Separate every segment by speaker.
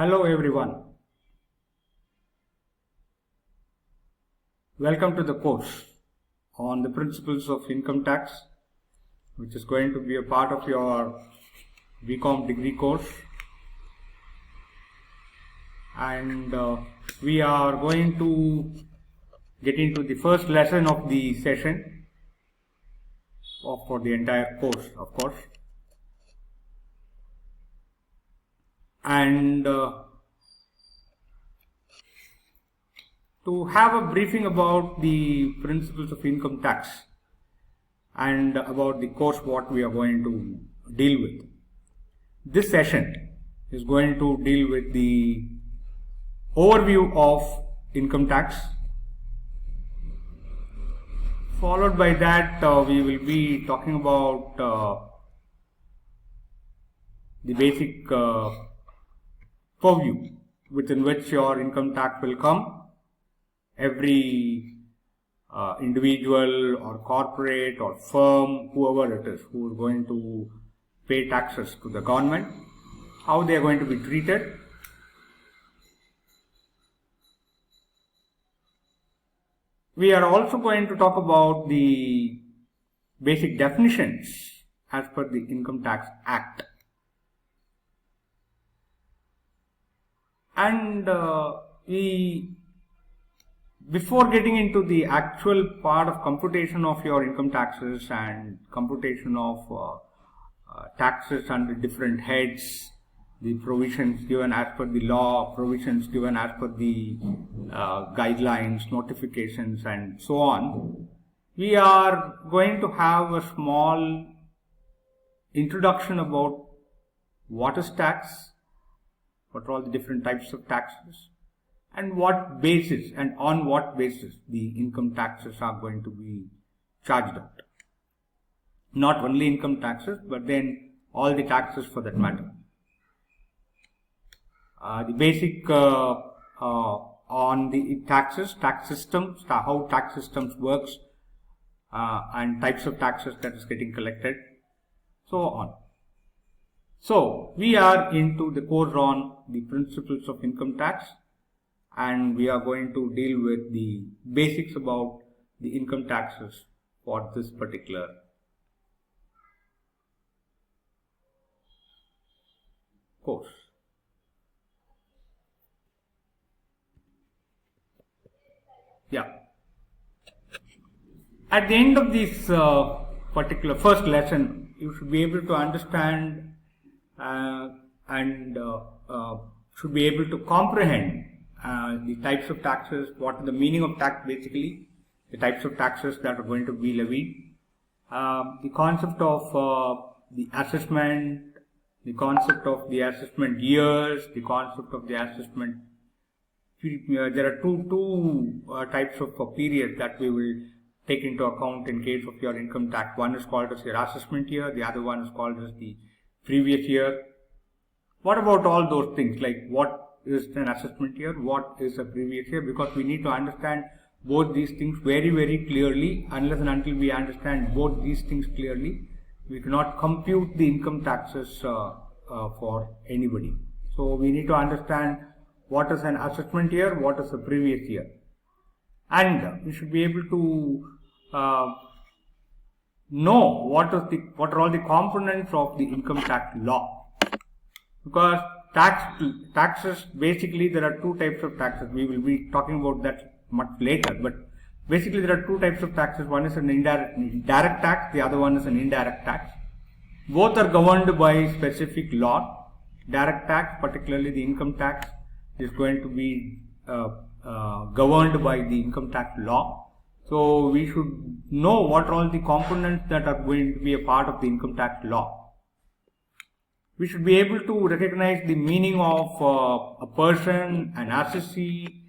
Speaker 1: Hello everyone. Welcome to the course on the principles of income tax, which is going to be a part of your BCom degree course. And we are going to get into the first lesson of the session for the entire course, of course. And to have a briefing about the principles of income tax and about the course what we are going to deal with. This session is going to deal with the overview of income tax. Followed by that, we will be talking about the basic purview within which your income tax will come. Every individual or corporate or firm, whoever it is, who is going to pay taxes to the government, how they are going to be treated. We are also going to talk about the basic definitions as per the Income Tax Act. And before getting into the actual part of computation of your income taxes and computation of taxes under different heads, the provisions given as per the law, provisions given as per the guidelines, notifications and so on, we are going to have a small introduction about what is tax, what are all the different types of taxes, and what basis and on what basis the income taxes are going to be charged out. Not only income taxes, but then all the taxes for that matter. The basic on the taxes, tax systems, how tax systems works, and types of taxes that is getting collected, so on. So we are into the course on the principles of income tax, and we are going to deal with the basics about the income taxes for this particular course. Yeah. At the end of this particular first lesson, you should be able to understand and should be able to comprehend the types of taxes, what is the meaning of tax basically, the types of taxes that are going to be levied, the concept of the assessment, the concept of the assessment years, the concept of the assessment. There are two types of periods that we will take into account in case of your income tax. One is called as your assessment year, the other one is called as the previous year. What about all those things, like what is an assessment year, what is a previous year, because we need to understand both these things very, very clearly. Unless and until we understand both these things clearly, we cannot compute the income taxes for anybody. So we need to understand what is an assessment year, what is the previous year, and we should be able to know what are all the components of the income tax law. Because taxes, basically there are two types of taxes. We will be talking about that much later, but basically there are two types of taxes. One is an direct tax, the other one is an indirect tax. Both are governed by specific law. Direct tax, particularly the income tax, is going to be governed by the income tax law. So we should know what are all the components that are going to be a part of the income tax law. We should be able to recognize the meaning of a person, an assessee,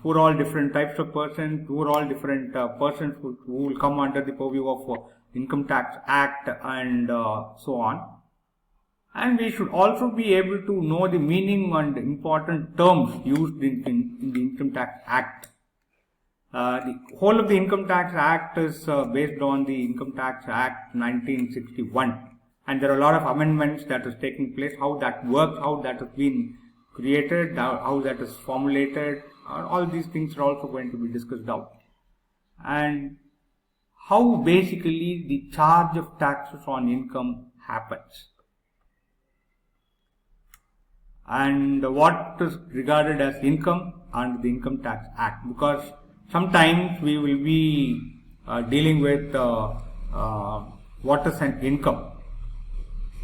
Speaker 1: who are all different types of persons, who are all different persons who will come under the purview of Income Tax Act and so on. And we should also be able to know the meaning and important terms used in the Income Tax Act. The whole of the Income Tax Act is based on the Income Tax Act 1961, and there are a lot of amendments that is taking place. How that works, how that has been created, how that is formulated, all these things are also going to be discussed out. And how basically the charge of taxes on income happens, and what is regarded as income under the Income Tax Act, because sometimes we will be dealing with what is an income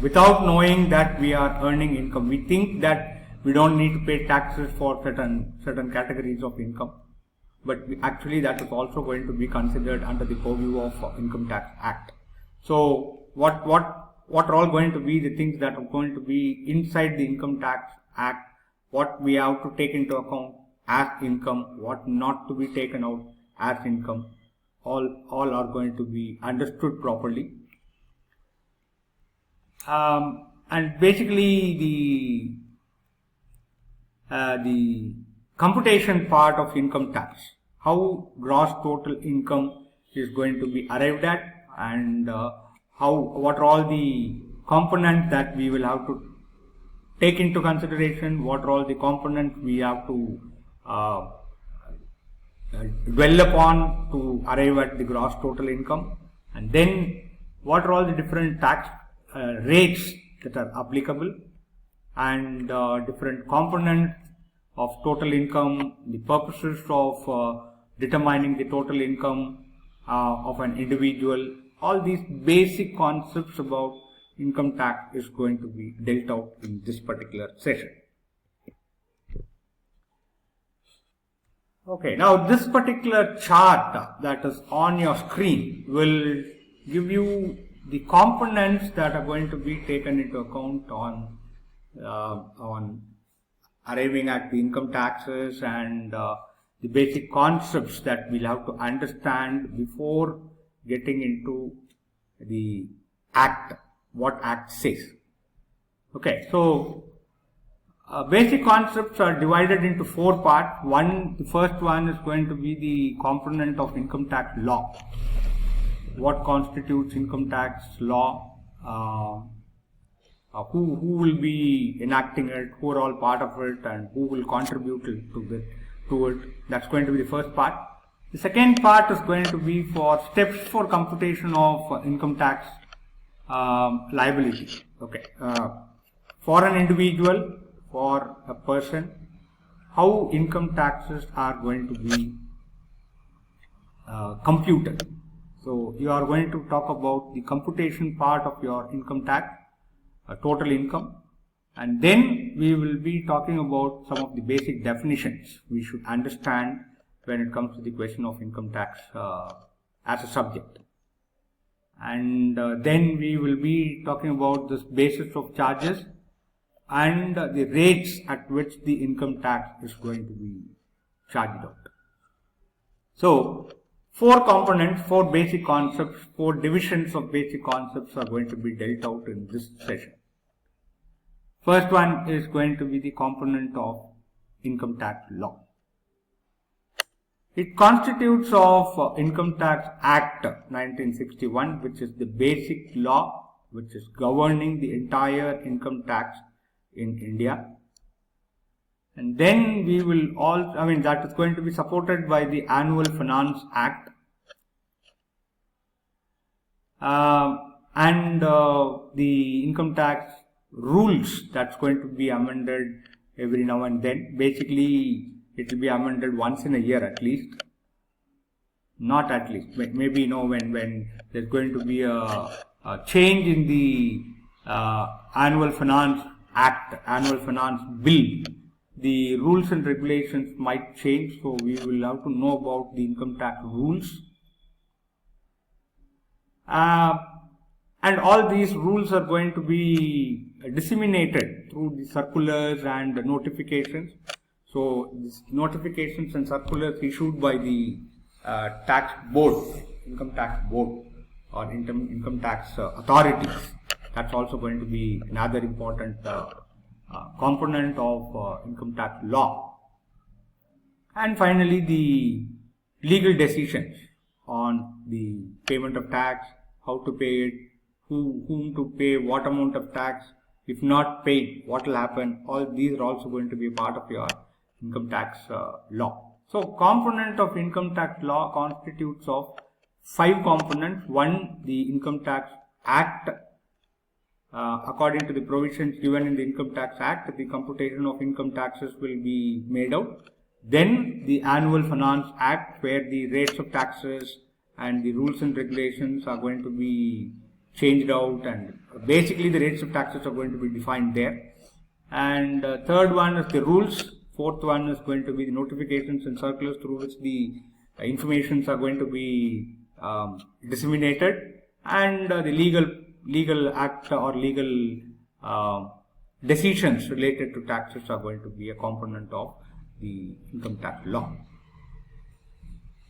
Speaker 1: without knowing that we are earning income. We think that we don't need to pay taxes for certain categories of income, but actually that is also going to be considered under the purview of Income Tax Act. So what are all going to be the things that are going to be inside the Income Tax Act, what we have to take into account as income, what not to be taken out as income, all are going to be understood properly. And basically the computation part of income tax, how gross total income is going to be arrived at, and what are all the components that we will have to take into consideration, what are all the components we have to dwell upon to arrive at the gross total income, and then what are all the different tax rates that are applicable, and different components of total income, the purposes of determining the total income of an individual. All these basic concepts about income tax is going to be dealt out in this particular session. Okay, now this particular chart that is on your screen will give you the components that are going to be taken into account on arriving at the income taxes, and the basic concepts that we'll have to understand before getting into the act, what act says. Okay, so basic concepts are divided into 4 parts. The first one is going to be the component of income tax law. What constitutes income tax law? Who will be enacting it? Who are all part of it, and who will contribute to it? That's going to be the first part. The second part is going to be for steps for computation of income tax liability. Okay, for an individual, for a person, how income taxes are going to be computed. So you are going to talk about the computation part of your income tax, total income, and then we will be talking about some of the basic definitions we should understand when it comes to the question of income tax as a subject. And then we will be talking about this basis of charges and the rates at which the income tax is going to be charged out. So 4 components, 4 basic concepts, 4 divisions of basic concepts are going to be dealt out in this session. First one is going to be the component of income tax law. It constitutes of Income Tax Act 1961, which is the basic law which is governing the entire income tax in India. And then we will that is going to be supported by the Annual Finance Act, and the income tax rules that's going to be amended every now and then. Basically, it will be amended once in a year at least. Not at least, maybe when there's going to be a change in the Annual Finance Act, Annual Finance Bill, the rules and regulations might change, so we will have to know about the income tax rules. And all these rules are going to be disseminated through the circulars and the notifications. So these notifications and circulars issued by the tax board, income tax board, or income tax authorities, that's also going to be another important component of income tax law. And finally, the legal decisions on the payment of tax, how to pay it, whom to pay what amount of tax, If not paid, what will happen? All these are also going to be a part of your income tax law. So component of income tax law constitutes of 5 components. One, the Income Tax Act. According to the provisions given in the Income Tax Act, the computation of income taxes will be made out. Then the Annual Finance Act, where the rates of taxes and the rules and regulations are going to be changed out, and basically the rates of taxes are going to be defined there. And third one is the rules. Fourth one is going to be the notifications and circulars through which the informations are going to be disseminated, and the legal act or legal decisions related to taxes are going to be a component of the income tax law.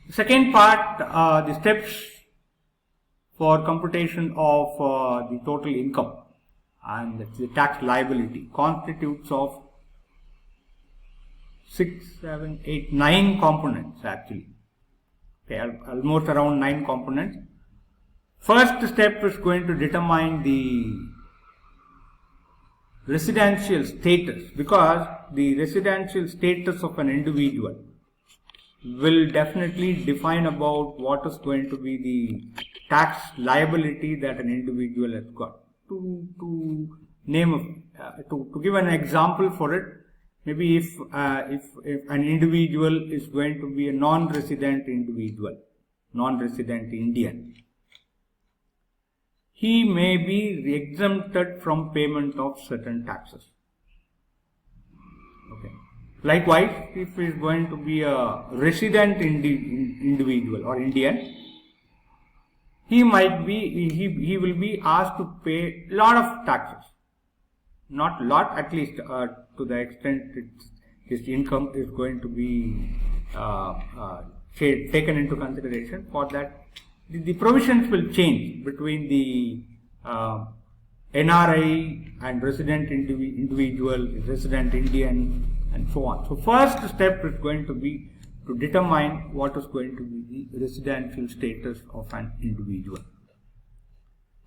Speaker 1: The second part, the steps for computation of the total income and the tax liability, constitutes of 6, 7, 8, 9 components actually. Okay, almost around 9 components. First step is going to determine the residential status, because the residential status of an individual will definitely define about what is going to be the tax liability that an individual has got. To give an example for it, maybe if an individual is going to be a non-resident individual, non-resident Indian, he may be exempted from payment of certain taxes. Okay. Likewise, if he is going to be a resident individual or Indian, he will be asked to pay a lot of taxes. Not lot, at least to the extent his income is going to be taken into consideration. For that, the provisions will change between the NRI and resident individual, resident Indian, and so on. So first step is going to be to determine what is going to be the residential status of an individual.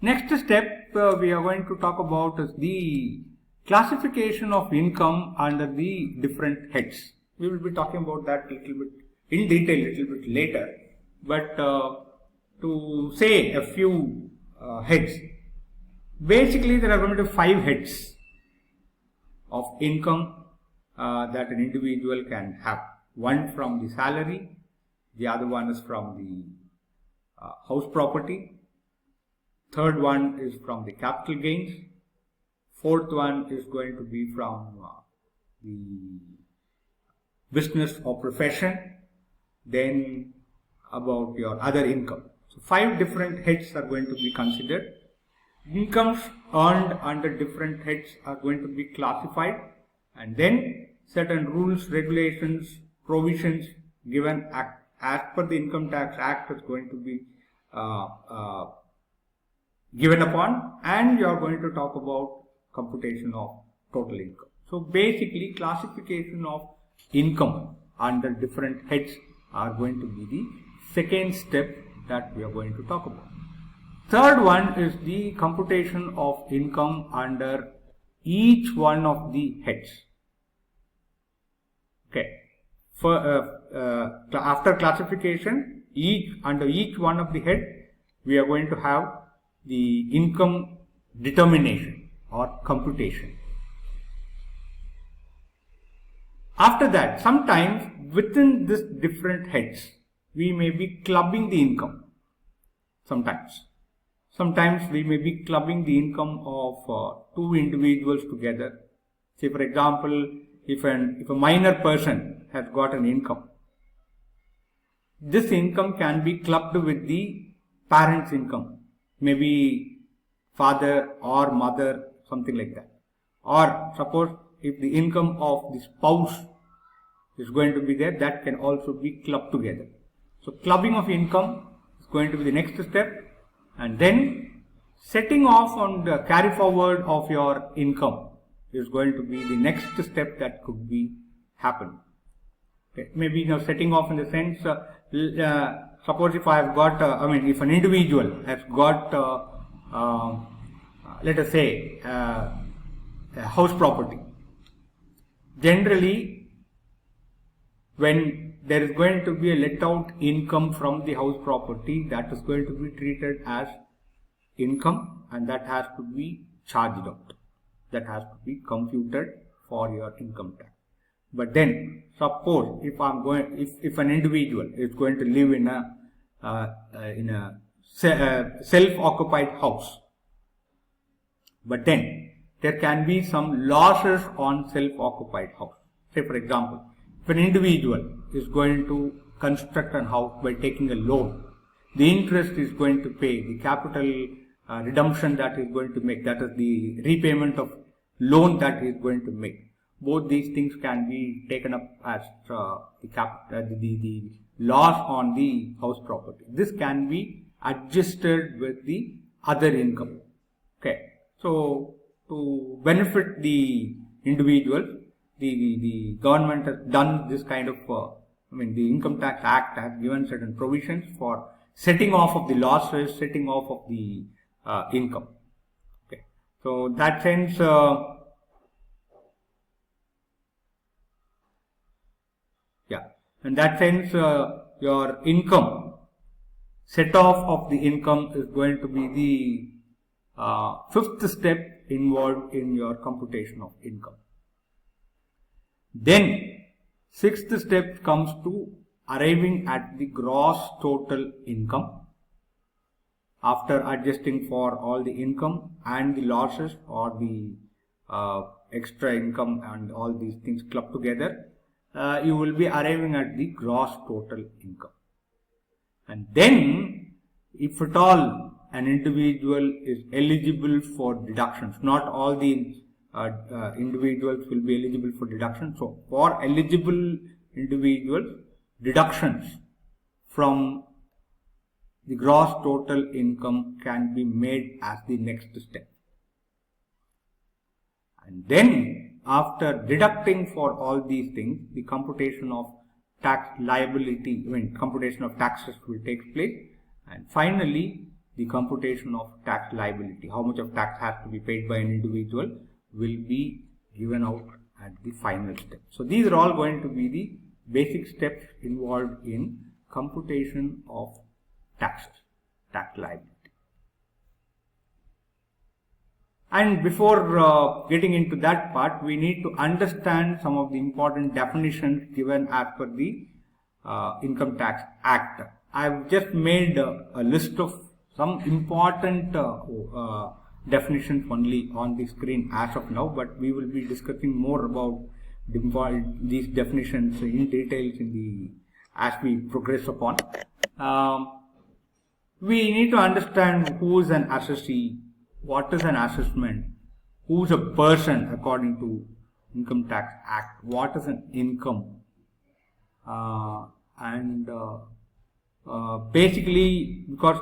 Speaker 1: Next step we are going to talk about is the classification of income under the different heads. We will be talking about that a little bit in detail a little bit later, but to say a few heads, basically there are going to be 5 heads of income that an individual can have. One from the salary, the other one is from the house property, third one is from the capital gains, fourth one is going to be from the business or profession, then about your other income. So 5 different heads are going to be considered. Incomes earned under different heads are going to be classified, and then certain rules, regulations, provisions given as per the Income Tax Act is going to be given upon, and you are going to talk about computation of total income. So basically, classification of income under different heads are going to be the second step that we are going to talk about. Third one is the computation of income under each one of the heads. Okay. After classification, under each one of the head, we are going to have the income determination or computation. After that, sometimes within this different heads, we may be clubbing the income. Sometimes we may be clubbing the income of 2 individuals together. Say for example, if a minor person has got an income, this income can be clubbed with the parent's income, maybe father or mother, something like that. Or suppose if the income of the spouse is going to be there, that can also be clubbed together. So clubbing of income is going to be the next step, and then setting off on the carry forward of your income is going to be the next step that could be happen. Okay. Maybe setting off in the sense, suppose if I have got, if an individual has got, let us say, house property. Generally, when there is going to be a let out income from the house property, that is going to be treated as income, and that has to be charged out. That has to be computed for your income tax. But then, suppose if an individual is going to live in a self-occupied house, but then there can be some losses on self-occupied house. Say for example, if an individual is going to construct a house by taking a loan, the interest is going to pay, the capital redemption that is going to make, that is the repayment of loan that is going to make. Both these things can be taken up as the loss on the house property. This can be adjusted with the other income. Okay. So, to benefit the individual, the government has done this kind of, the Income Tax Act has given certain provisions for setting off of the losses, setting off of the income. Okay. So, in that sense, your income, set off of the income is going to be the fifth step involved in your computation of income. Then, sixth step comes to arriving at the gross total income after adjusting for all the income and the losses or the extra income and all these things clubbed together. You will be arriving at the gross total income. And then, if at all an individual is eligible for deductions, not all the individuals will be eligible for deduction. So, for eligible individuals, deductions from the gross total income can be made as the next step. And then, after deducting for all these things, the computation of tax liability, computation of taxes will take place, and finally the computation of tax liability, how much of tax has to be paid by an individual, will be given out at the final step. So these are all going to be the basic steps involved in computation of taxes, tax liability. And before getting into that part, we need to understand some of the important definitions given as per the Income Tax Act. I have just made a list of some important definitions only on the screen as of now, but we will be discussing more about these definitions in details as we progress upon. We need to understand who is an assessee, what is an assessment, who is a person according to Income Tax Act, what is an income, basically, because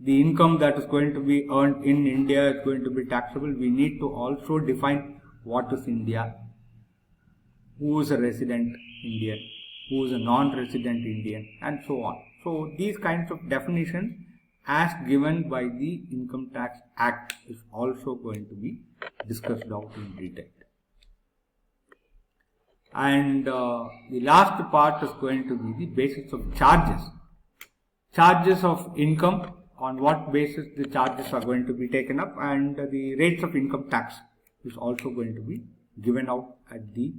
Speaker 1: the income that is going to be earned in India is going to be taxable, we need to also define what is India, who is a resident Indian, who is a non-resident Indian, and so on. So these kinds of definitions as given by the Income Tax Act is also going to be discussed out in detail. And the last part is going to be the basis of charges. Charges of income, on what basis the charges are going to be taken up, and the rates of income tax is also going to be given out at the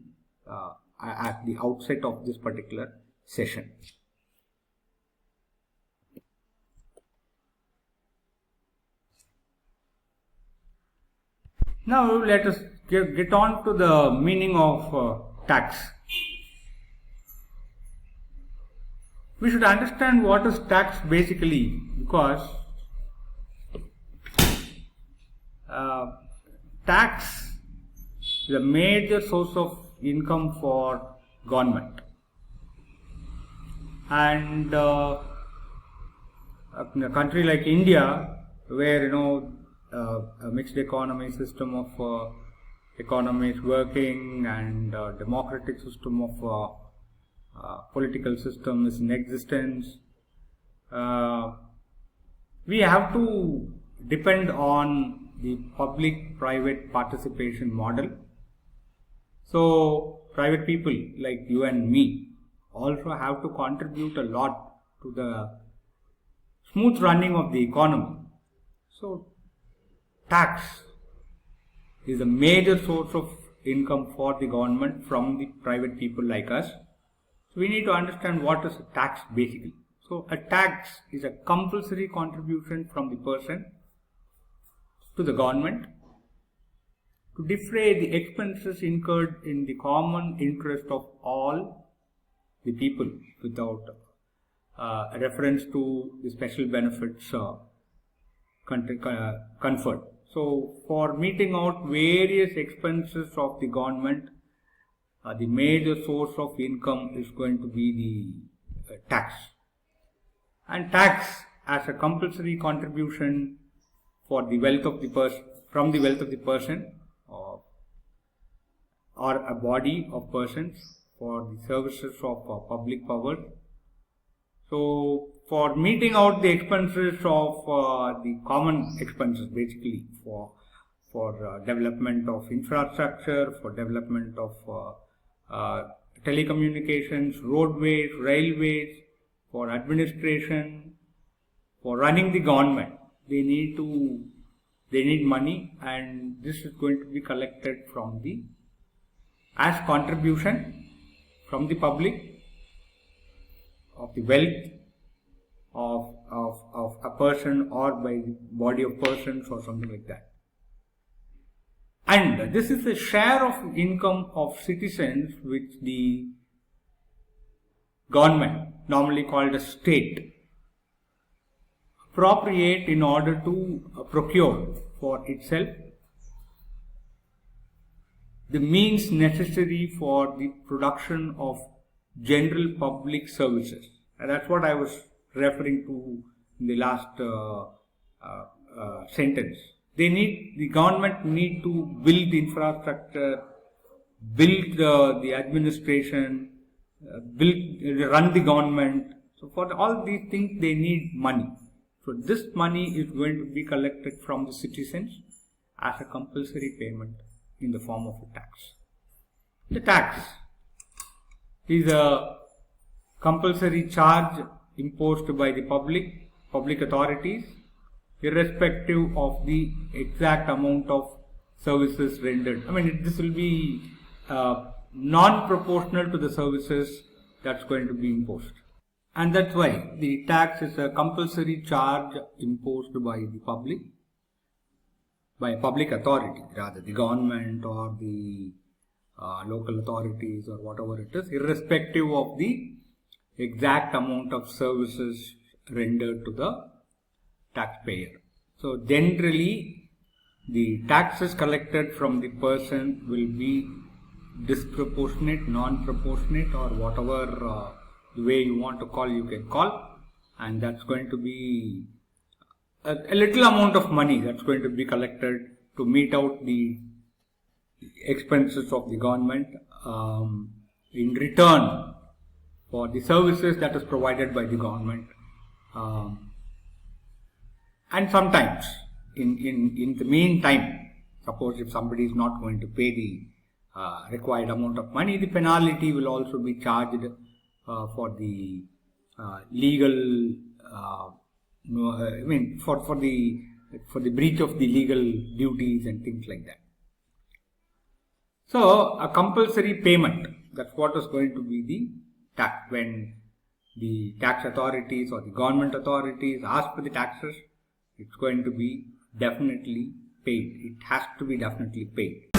Speaker 1: outset of this particular session. Now let us get on to the meaning of tax. We should understand what is tax basically, because tax is a major source of income for government, and in a country like India, where a mixed economy system of economies working and democratic system of political system is in existence, we have to depend on the public-private participation model. So private people like you and me also have to contribute a lot to the smooth running of the economy. So tax is a major source of income for the government from the private people like us. So we need to understand what is a tax basically. So a tax is a compulsory contribution from the person to the government to defray the expenses incurred in the common interest of all the people without reference to the special benefits conferred. So for meeting out various expenses of the government, the major source of income is going to be the tax. And tax as a compulsory contribution for the wealth of the person, from the wealth of the person or a body of persons for the services of public power. So for meeting out the expenses of the common expenses basically for development of infrastructure, for development of telecommunications, roadways, railways, for administration, for running the government, they need money, and this is going to be collected from as contribution from the public of the wealth of a person or by the body of persons or something like that. And this is the share of income of citizens which the government, normally called a state, appropriate in order to procure for itself the means necessary for the production of general public services. And that's what I was referring to in the last sentence. The government need to build the infrastructure, build the administration, run the government. So for all these things they need money. So this money is going to be collected from the citizens as a compulsory payment in the form of a tax. The tax is a compulsory charge imposed by the public authorities, irrespective of the exact amount of services rendered. I mean, this will be non-proportional to the services that's going to be imposed. And that's why the tax is a compulsory charge imposed by the public, by a public authority, rather the government or the local authorities or whatever it is, irrespective of the exact amount of services rendered to the taxpayer. So generally the taxes collected from the person will be disproportionate, non-proportionate, or whatever the way you want to call, you can call, and that's going to be a little amount of money that's going to be collected to meet out the expenses of the government in return for the services that is provided by the government. And sometimes in the meantime, suppose if somebody is not going to pay the required amount of money, the penalty will also be charged for the legal for the breach of the legal duties and things like that. So a compulsory payment, that's what is going to be the tax. When the tax authorities or the government authorities ask for the taxes, it's going to be definitely paid. It has to be definitely paid.